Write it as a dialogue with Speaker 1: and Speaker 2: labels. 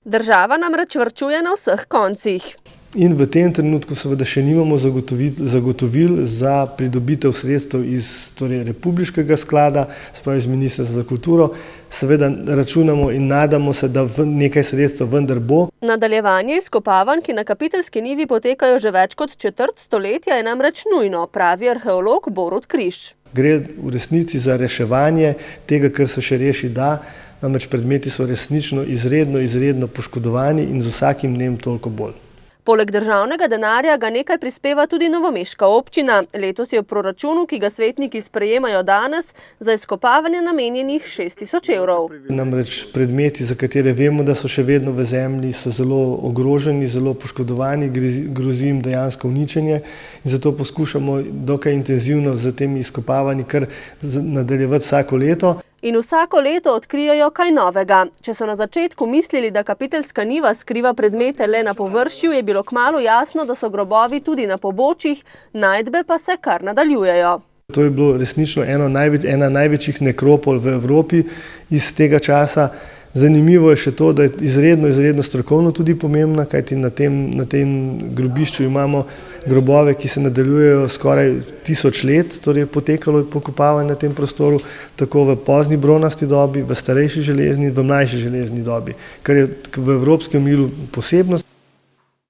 Speaker 1: Država namreč varčuje na vseh koncih.
Speaker 2: In v tem trenutku seveda še nimamo zagotovil za pridobitev sredstev iz republiškega sklada, spravi iz Ministrstva za kulturo. Seveda računamo in nadamo se, da nekaj sredstev vendar bo.
Speaker 1: Nadaljevanje izkopavanj, ki na Kapiteljski njivi potekajo že več kot četrt stoletja, je namreč nujno, pravi arheolog Borut Križ.
Speaker 2: Gre v resnici za reševanje tega, kar se še reši da, namreč predmeti so resnično izredno poškodovani in z vsakim dnem toliko bolj.
Speaker 1: Poleg državnega denarja ga nekaj prispeva tudi novomeška občina. Letos je v proračunu, ki ga svetniki sprejemajo danes, za izkopavanje namenjenih 6.000 evrov.
Speaker 2: Namreč predmeti, za katere vemo, da so še vedno v zemlji, so zelo ogroženi, zelo poškodovani, grozi jim dejansko uničenje in zato poskušamo dokaj intenzivno z temi izkopavanji kar nadaljevati vsako leto.
Speaker 1: In vsako leto odkrijajo kaj novega. Če so na začetku mislili, da Kapiteljska njiva skriva predmete le na površju, je bilo kmalu jasno, da so grobovi tudi na pobočjih, najdbe pa se kar nadaljujejo.
Speaker 2: To je bilo resnično ena največjih nekropol v Evropi iz tega časa. Zanimivo je še to, da je izredno strokovno tudi pomembna, kajti na tem grobišču imamo grobove, ki se nadaljujejo skoraj 1000 let, torej je potekalo pokopavanje na tem prostoru, tako v pozni bronasti dobi, v starejši železni, v mlajši železni dobi, kar je v evropskem miru posebnost.